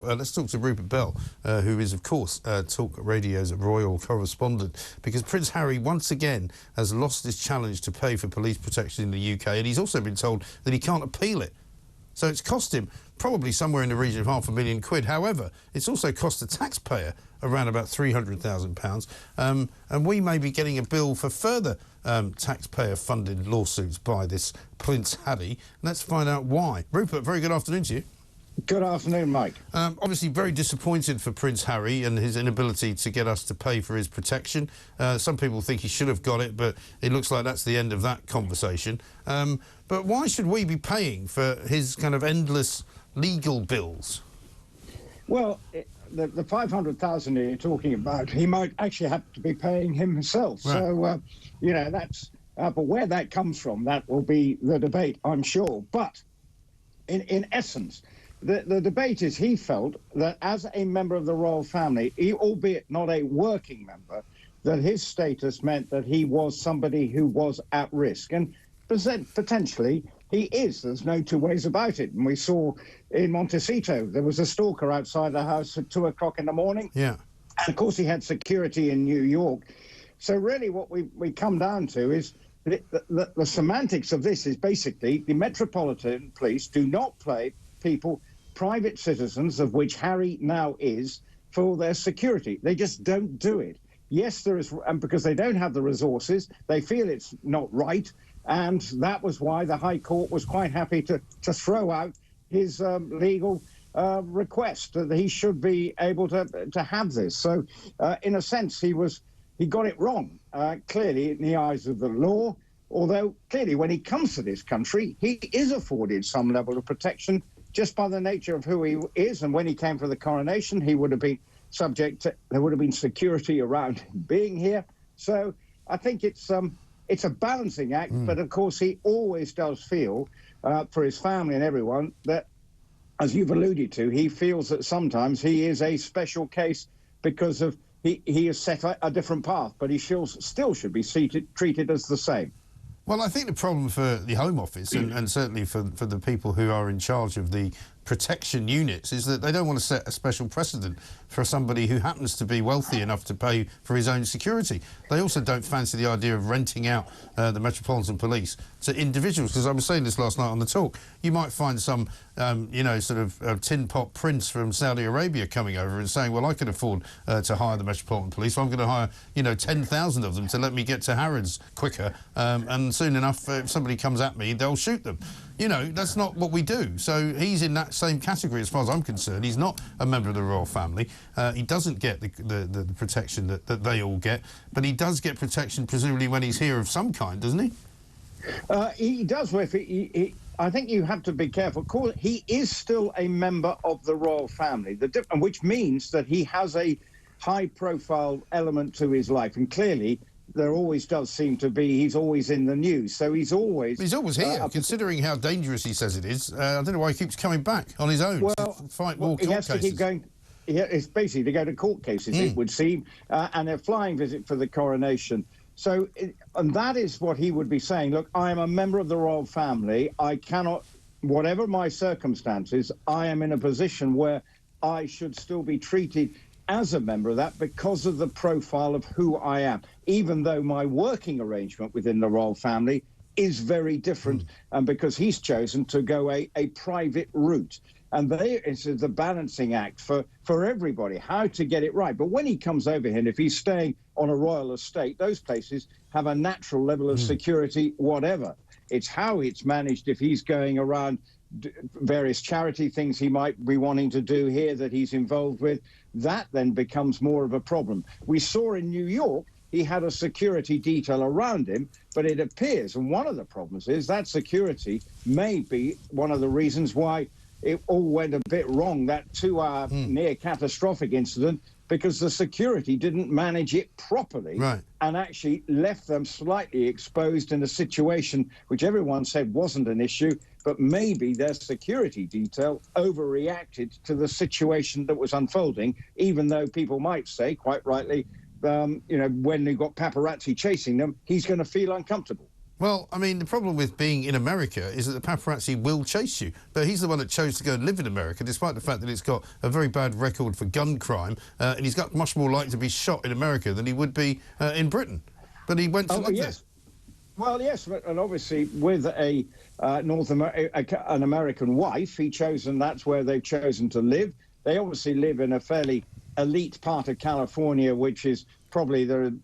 Let's talk to Rupert Bell, who is, of course, Talk Radio's royal correspondent, because Prince Harry, once again, has lost his challenge to pay for police protection in the UK, and he's also been told that he can't appeal it. So it's cost him probably somewhere in the region of £500,000. However, it's also cost the taxpayer around about £300,000, and we may be getting a bill for further taxpayer-funded lawsuits by this Prince Harry. Let's find out why. Rupert, very good afternoon to you. Good afternoon, Mike. Obviously very disappointed for Prince Harry and his inability to get us to pay for his protection. Some people think he should have got it, but it looks like that's the end of that conversation. But why should we be paying for his kind of endless legal bills? Well, the 500,000 you're talking about, he might actually have to be paying himself. Right. So, you know, that's... but where that comes from, that will be the debate, I'm sure. But in essence... The debate is he felt that as a member of the royal family, albeit not a working member, that his status meant that he was somebody who was at risk. And potentially he is. There's no two ways about it. And we saw in Montecito, there was a stalker outside the house at 2 o'clock in the morning. Yeah. And of course he had security in New York. So really what we come down to is the semantics of this is basically the Metropolitan Police do not pay people, private citizens, of which Harry now is, for their security. They just don't do it. Yes, there is, and because they don't have the resources, they feel it's not right, and that was why the High Court was quite happy to throw out his legal request that he should be able to have this. So, in a sense, he got it wrong, clearly in the eyes of the law. Although clearly, when he comes to this country, he is afforded some level of protection just by the nature of who he is. And when he came for the coronation, he would have been subject to, there would have been security around him being here. So I think it's a balancing act. But of course, he always does feel, for his family and everyone, that, as you've alluded to, he feels that sometimes he is a special case because of he has set a different path, but he still should be treated as the same. Well, I think the problem for the Home Office and certainly for the people who are in charge of the protection units is that they don't want to set a special precedent for somebody who happens to be wealthy enough to pay for his own security. They also don't fancy the idea of renting out the Metropolitan Police to individuals, because I was saying this last night on the talk. You might find some, you know, sort of tin pot prince from Saudi Arabia coming over and saying, well, I can afford to hire the Metropolitan Police, so I'm going to hire, you know, 10,000 of them to let me get to Harrods quicker, and soon enough, if somebody comes at me, they'll shoot them. You know, that's not what we do. So he's in that same category as far as I'm concerned. He's not a member of the royal family. He doesn't get the protection that they all get, but he does get protection presumably when he's here of some kind, doesn't he? He does. I think you have to be careful. He is still a member of the royal family, which means that he has a high-profile element to his life, and clearly there always does seem to be, he's always in the news, so he's always here, considering how dangerous he says it is. I don't know why he keeps coming back on his own to fight more court cases. He has to keep going. It's basically to go to court cases, it would seem, and a flying visit for the coronation. So, and that is what he would be saying. Look, I am a member of the royal family. I cannot, whatever my circumstances, I am in a position where I should still be treated as a member of that because of the profile of who I am, even though my working arrangement within the royal family is very different, and because he's chosen to go a private route. And it's the balancing act for everybody, how to get it right. But when he comes over here, and if he's staying on a royal estate, those places have a natural level of security, whatever. It's how it's managed if he's going around various charity things he might be wanting to do here that he's involved with. That then becomes more of a problem. We saw in New York, he had a security detail around him, but it appears, and one of the problems is that security may be one of the reasons why it all went a bit wrong, that 2-hour near catastrophic incident, because the security didn't manage it properly, right, and actually left them slightly exposed in a situation which everyone said wasn't an issue, but maybe their security detail overreacted to the situation that was unfolding, even though people might say, quite rightly, you know, when they've got paparazzi chasing them, he's going to feel uncomfortable. Well, I mean, the problem with being in America is that the paparazzi will chase you. But he's the one that chose to go and live in America, despite the fact that it's got a very bad record for gun crime, and he's got much more likely to be shot in America than he would be in Britain. But he went to live there. Well, yes, and obviously with an American wife, he chosen that's where they've chosen to live. They obviously live in a fairly elite part of California, which is probably the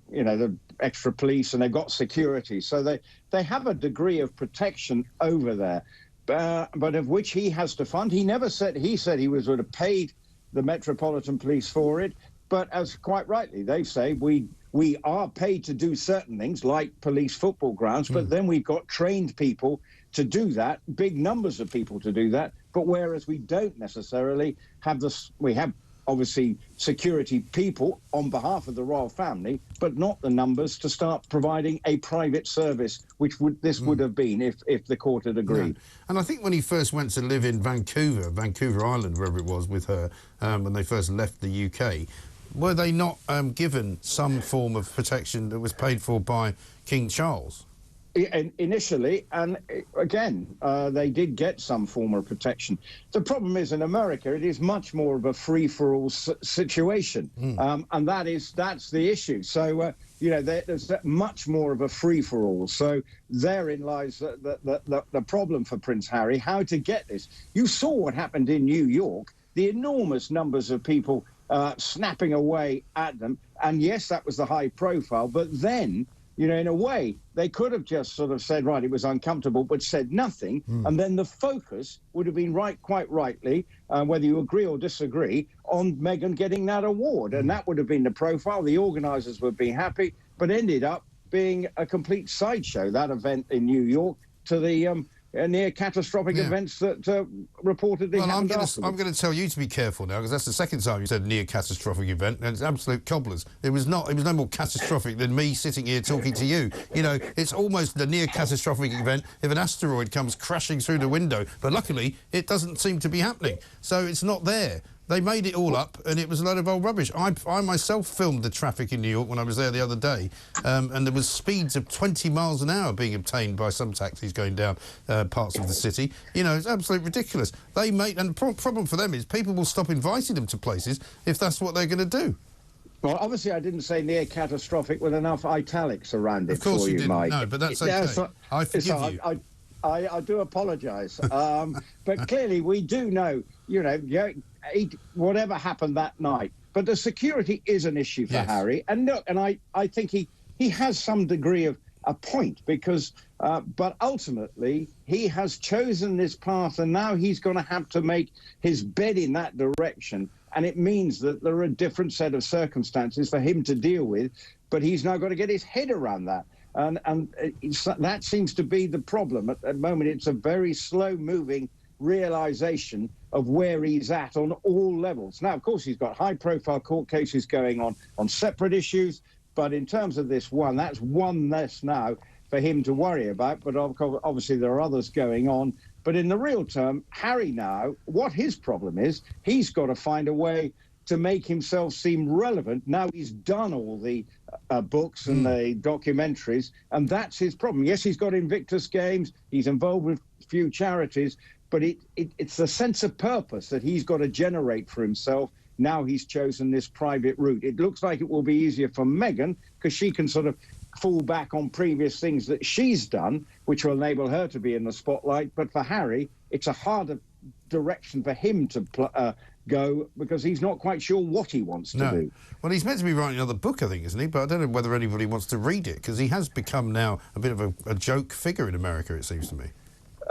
extra police, and they've got security, so they have a degree of protection over there, but of which he has to fund. He never said he would have paid the Metropolitan Police for it, but as quite rightly they say, we are paid to do certain things like police football grounds, but then we've got trained people to do that, big numbers of people to do that, but whereas we don't necessarily have this, we have obviously security people on behalf of the royal family, but not the numbers to start providing a private service, which would have been if the court had agreed. Yeah. And I think when he first went to live in Vancouver Island, wherever it was, with her, when they first left the UK, were they not given some form of protection that was paid for by King Charles? Initially, and again, they did get some form of protection. The problem is in America, it is much more of a free-for-all situation, and that's the issue. So, there's much more of a free-for-all. So therein lies the problem for Prince Harry, how to get this. You saw what happened in New York, the enormous numbers of people snapping away at them, and yes, that was the high profile, but then, in a way, they could have just sort of said, right, it was uncomfortable, but said nothing. And then the focus would have been quite rightly, whether you agree or disagree, on Meghan getting that award. And that would have been the profile. The organisers would be happy, but ended up being a complete sideshow, that event in New York, to the near catastrophic events that reportedly happened afterwards. I'm going to tell you to be careful now, because that's the second time you said near catastrophic event, and it's absolute cobblers. It was no more catastrophic than me sitting here talking to you. It's almost the near catastrophic event if an asteroid comes crashing through the window, but luckily it doesn't seem to be happening, so it's not there. They made it all up, and it was a load of old rubbish. I myself filmed the traffic in New York when I was there the other day, and there was speeds of 20 miles an hour being obtained by some taxis going down parts of the city. It's absolutely ridiculous. And the problem for them is people will stop inviting them to places if that's what they're going to do. Well, obviously, I didn't say near catastrophic with enough italics around it for you, Mike. No, but that's okay. I forgive you. I do apologise, but clearly we do know, whatever happened that night. But the security is an issue for Harry. And look, and I think he has some degree of a point, because, but ultimately he has chosen this path, and now he's going to have to make his bed in that direction. And it means that there are a different set of circumstances for him to deal with, but he's now got to get his head around that. And that seems to be the problem. At the moment, it's a very slow-moving realisation of where he's at on all levels. Now, of course, he's got high-profile court cases going on separate issues, but in terms of this one, that's one less now for him to worry about. But obviously, there are others going on. But in the real term, Harry now, what his problem is, he's got to find a way to make himself seem relevant. Now he's done all the books and the documentaries, and that's his problem. Yes, he's got Invictus Games, he's involved with a few charities, but it's the sense of purpose that he's got to generate for himself. Now he's chosen this private route. It looks like it will be easier for Meghan, because she can sort of fall back on previous things that she's done, which will enable her to be in the spotlight. But for Harry, it's a harder direction for him to go, because he's not quite sure what he wants to do. Well, he's meant to be writing another book, I think, isn't he? But I don't know whether anybody wants to read it, because he has become now a bit of a joke figure in America, it seems to me.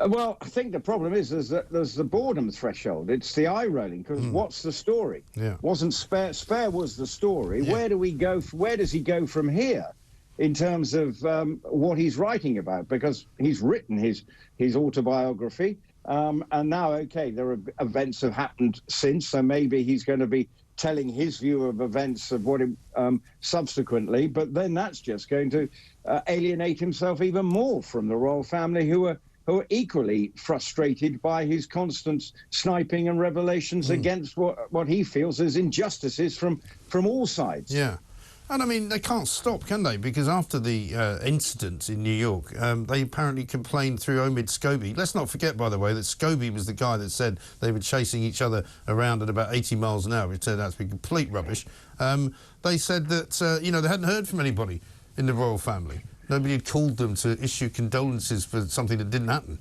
Well, I think the problem is there's the boredom threshold. It's the eye-rolling, because what's the story? Wasn't Spare was the story. Where do we go? Where does he go from here in terms of what he's writing about? Because he's written his autobiography, and now, okay, there are events have happened since, so maybe he's going to be telling his view of events of what subsequently, but then that's just going to alienate himself even more from the royal family, who are equally frustrated by his constant sniping and revelations against what he feels as injustices from all sides. Yeah. And I mean, they can't stop, can they? Because after the incident in New York, they apparently complained through Omid Scobie. Let's not forget, by the way, that Scobie was the guy that said they were chasing each other around at about 80 miles an hour, which turned out to be complete rubbish. They said that, you know, they hadn't heard from anybody in the royal family. Nobody had called them to issue condolences for something that didn't happen.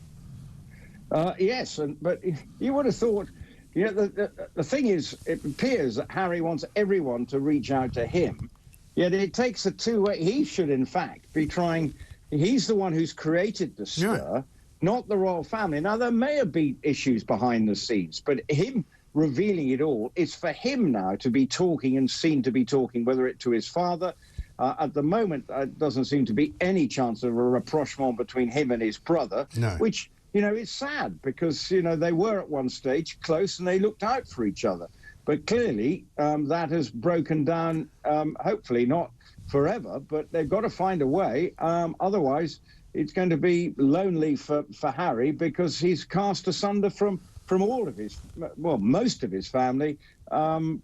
Yes, but you would have thought, you know, the thing is, it appears that Harry wants everyone to reach out to him. Yet it takes a two-way. He should, in fact, be trying. He's the one who's created the stir, not the royal family. Now, there may have been issues behind the scenes, but him revealing it all, it's for him now to be talking and seen to be talking, whether it to his father. At the moment, it doesn't seem to be any chance of a rapprochement between him and his brother, which, you know, is sad because, you know, they were at one stage close and they looked out for each other. But clearly, that has broken down, hopefully not forever, but they've got to find a way. Otherwise, it's going to be lonely for Harry because he's cast asunder from all of his, well, most of his family. Don't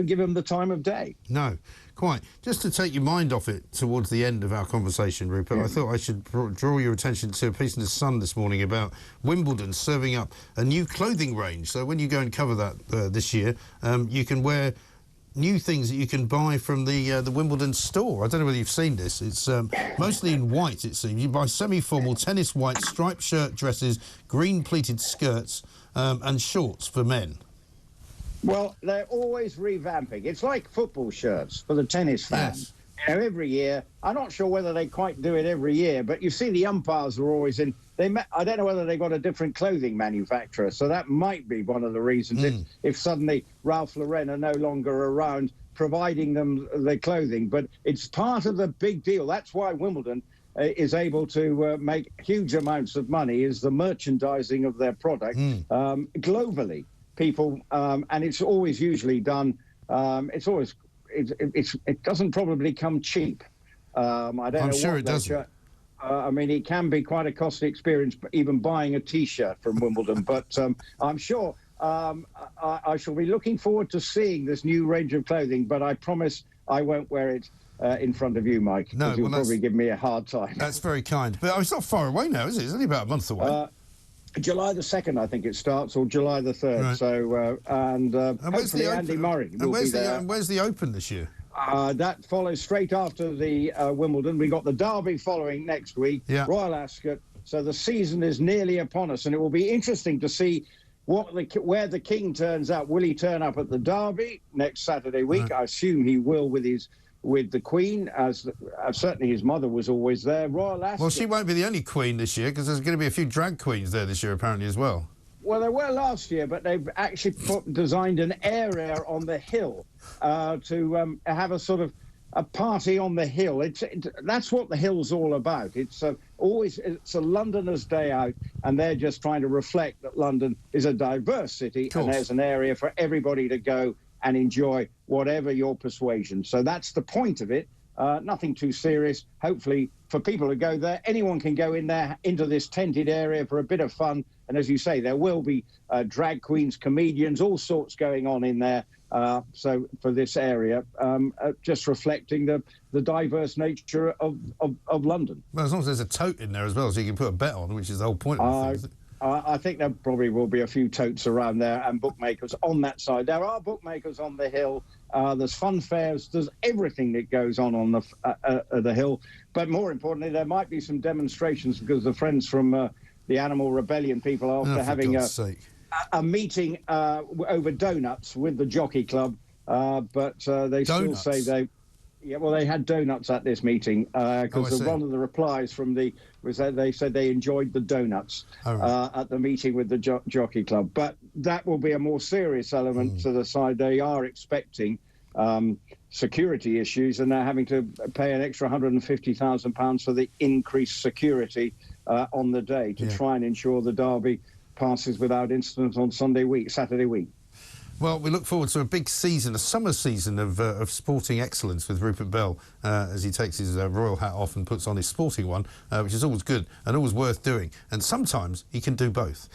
give him the time of day. No, quite. Just to take your mind off it towards the end of our conversation, Rupert, I thought I should draw your attention to a piece in The Sun this morning about Wimbledon serving up a new clothing range. So when you go and cover that this year, you can wear new things that you can buy from the Wimbledon store. I don't know whether you've seen this. It's mostly in white, it seems. You buy semi-formal tennis white striped shirt dresses, green pleated skirts and shorts for men. Well, they're always revamping. It's like football shirts for the tennis fans. Yes. You know, every year. I'm not sure whether they quite do it every year, but you see the umpires are always in. I don't know whether they got a different clothing manufacturer, so that might be one of the reasons if suddenly Ralph Lauren are no longer around providing them the clothing. But it's part of the big deal. That's why Wimbledon is able to make huge amounts of money, is the merchandising of their product globally. People, and it's always usually done. It doesn't probably come cheap. I don't know. I'm sure it doesn't. I mean, it can be quite a costly experience, even buying a T-shirt from Wimbledon. But I'm sure I shall be looking forward to seeing this new range of clothing. But I promise I won't wear it in front of you, Mike. No, you'll probably give me a hard time. That's very kind. But it's not far away now, is it? It's only about a month away. July the 2nd, I think it starts, or July the 3rd. Right. So, and hopefully Andy Murray will be there. And where's the Open this year? That follows straight after the Wimbledon. We got the Derby following next week, Royal Ascot. So the season is nearly upon us, and it will be interesting to see where the King turns up. Will he turn up at the Derby next Saturday week? Right. I assume he will with the Queen, as certainly his mother was always there. Royal Ascot. Well, she won't be the only Queen this year, because there's going to be a few drag queens there this year, apparently, as well. Well, there were last year, but they've actually designed an area on the hill to have a sort of a party on the hill. That's what the hill's all about. It's a Londoner's day out, and they're just trying to reflect that London is a diverse city, and there's an area for everybody to go and enjoy whatever your persuasion. So that's the point of it. Nothing too serious. Hopefully, for people to go there, anyone can go in there into this tented area for a bit of fun. And as you say, there will be drag queens, comedians, all sorts going on in there. So for this area, just reflecting the diverse nature of London. Well, as long as there's a tote in there as well, so you can put a bet on, which is the whole point of the thing. I think there probably will be a few totes around there and bookmakers on that side. There are bookmakers on the hill. There's fun fairs. There's everything that goes on the hill. But more importantly, there might be some demonstrations because the friends from the Animal Rebellion people, after having a meeting over donuts with the Jockey Club, but they still say they... Yeah, well, they had donuts at this meeting because one of the replies from was that they said they enjoyed the donuts at the meeting with the Jockey Club. But that will be a more serious element to the side. They are expecting security issues, and they're having to pay an extra £150,000 for the increased security on the day to try and ensure the Derby passes without incident on Saturday week. Well, we look forward to a big season, a summer season of sporting excellence with Rupert Bell as he takes his royal hat off and puts on his sporting one, which is always good and always worth doing. And sometimes he can do both.